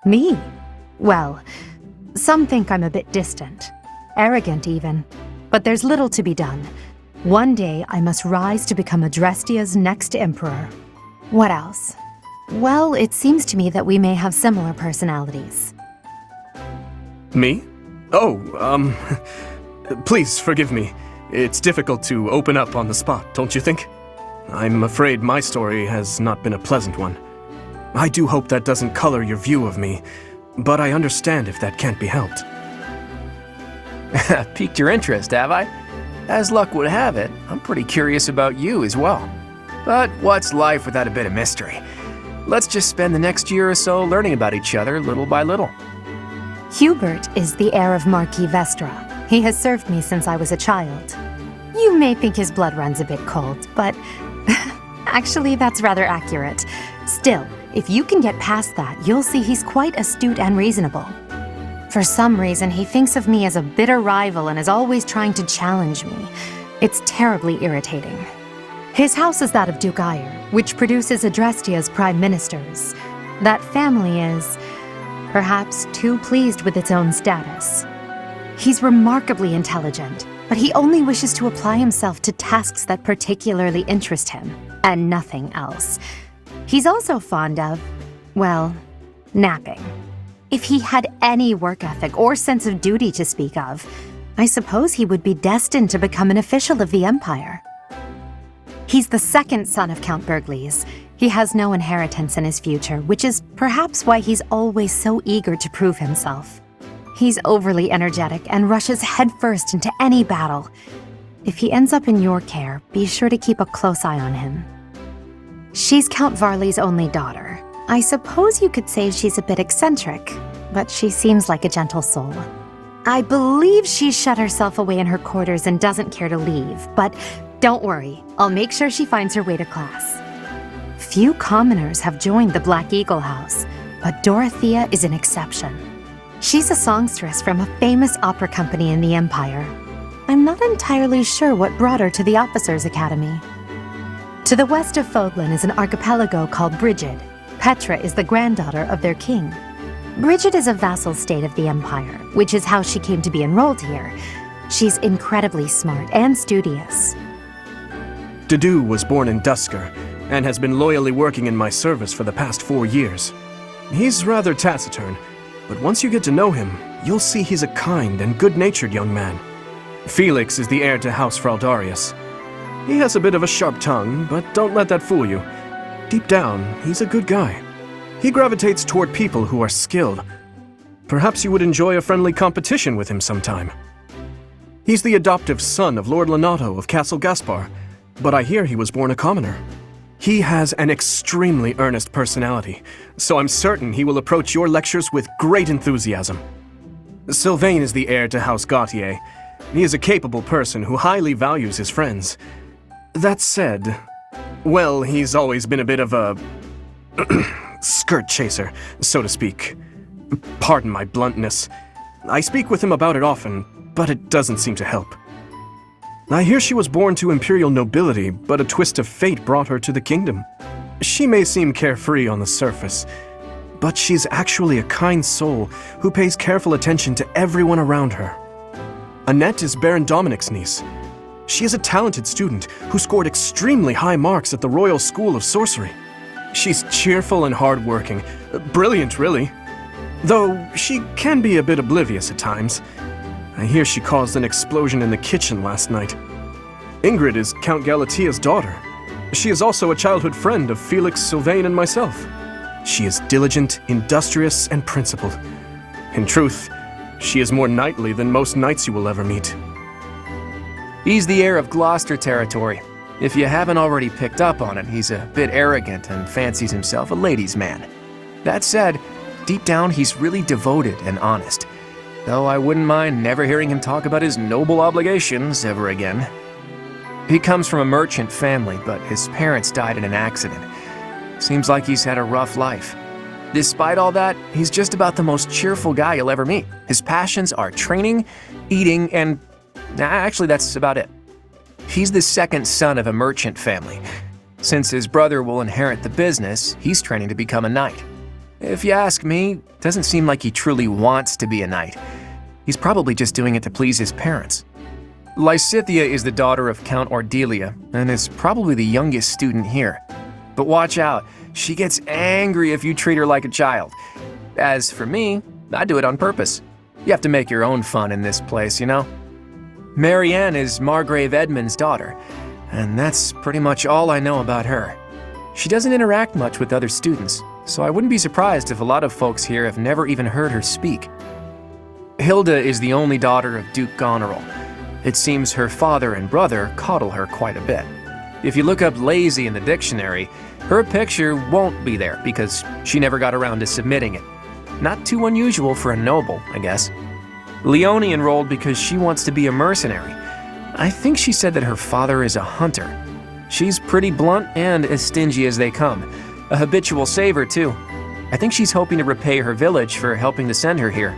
Me? Well, some think I'm a bit distant. Arrogant, even. But there's little to be done. One day, I must rise to become Adrestia's next emperor. What else? Well, it seems to me that we may have similar personalities. Me? Oh, please forgive me. It's difficult to open up on the spot, don't you think? I'm afraid my story has not been a pleasant one. I do hope that doesn't color your view of me, but I understand if that can't be helped. Piqued your interest, have I? As luck would have it, I'm pretty curious about you as well. But what's life without a bit of mystery? Let's just spend the next year or so learning about each other little by little. Hubert is the heir of Marquis Vestra. He has served me since I was a child. You may think his blood runs a bit cold, but actually that's rather accurate. Still, if you can get past that, you'll see he's quite astute and reasonable. For some reason, he thinks of me as a bitter rival and is always trying to challenge me. It's terribly irritating. His house is that of Duke Eyre, which produces Adrestia's prime ministers. That family is, perhaps, too pleased with its own status. He's remarkably intelligent, but he only wishes to apply himself to tasks that particularly interest him, and nothing else. He's also fond of, well, napping. If he had any work ethic or sense of duty to speak of, I suppose he would be destined to become an official of the Empire. He's the second son of Count Bergliez. He has no inheritance in his future, which is perhaps why he's always so eager to prove himself. He's overly energetic and rushes headfirst into any battle. If he ends up in your care, be sure to keep a close eye on him. She's Count Varley's only daughter. I suppose you could say she's a bit eccentric, but she seems like a gentle soul. I believe she's shut herself away in her quarters and doesn't care to leave, but don't worry, I'll make sure she finds her way to class. Few commoners have joined the Black Eagle House, but Dorothea is an exception. She's a songstress from a famous opera company in the Empire. I'm not entirely sure what brought her to the Officers' Academy. To the west of Fódlan is an archipelago called Brigid. Petra is the granddaughter of their king. Brigid is a vassal state of the Empire, which is how she came to be enrolled here. She's incredibly smart and studious. Dedue was born in Dusker, and has been loyally working in my service for the past 4 years. He's rather taciturn, but once you get to know him, you'll see he's a kind and good-natured young man. Felix is the heir to House Fraldarius. He has a bit of a sharp tongue, but don't let that fool you. Deep down, he's a good guy. He gravitates toward people who are skilled. Perhaps you would enjoy a friendly competition with him sometime. He's the adoptive son of Lord Leonie of Castle Caspar, but I hear he was born a commoner. He has an extremely earnest personality, so I'm certain he will approach your lectures with great enthusiasm. Sylvain is the heir to House Gautier. He is a capable person who highly values his friends. That said, well, he's always been a bit of a skirt chaser, so to speak. Pardon my bluntness. I speak with him about it often, but it doesn't seem to help. I hear she was born to imperial nobility, but a twist of fate brought her to the kingdom. She may seem carefree on the surface, but she's actually a kind soul who pays careful attention to everyone around her. Annette is Baron Dominic's niece. She is a talented student who scored extremely high marks at the Royal School of Sorcery. She's cheerful and hardworking, brilliant really, though she can be a bit oblivious at times. I hear she caused an explosion in the kitchen last night. Ingrid is Count Galatea's daughter. She is also a childhood friend of Felix, Sylvain, and myself. She is diligent, industrious, and principled. In truth, she is more knightly than most knights you will ever meet. He's the heir of Gloucester territory. If you haven't already picked up on it, he's a bit arrogant and fancies himself a ladies' man. That said, deep down he's really devoted and honest. Though I wouldn't mind never hearing him talk about his noble obligations ever again. He comes from a merchant family, but his parents died in an accident. Seems like he's had a rough life. Despite all that, he's just about the most cheerful guy you'll ever meet. His passions are training, eating, and actually that's about it. He's the second son of a merchant family. Since his brother will inherit the business, he's training to become a knight. If you ask me, doesn't seem like he truly wants to be a knight. He's probably just doing it to please his parents. Lysithea is the daughter of Count Ordelia and is probably the youngest student here. But watch out, she gets angry if you treat her like a child. As for me, I do it on purpose. You have to make your own fun in this place, you know? Marianne is Margrave Edmund's daughter, and that's pretty much all I know about her. She doesn't interact much with other students, so I wouldn't be surprised if a lot of folks here have never even heard her speak. Hilda is the only daughter of Duke Goneril. It seems her father and brother coddle her quite a bit. If you look up lazy in the dictionary, her picture won't be there because she never got around to submitting it. Not too unusual for a noble, I guess. Leonie enrolled because she wants to be a mercenary. I think she said that her father is a hunter. She's pretty blunt and as stingy as they come. A habitual saver, too. I think she's hoping to repay her village for helping to send her here.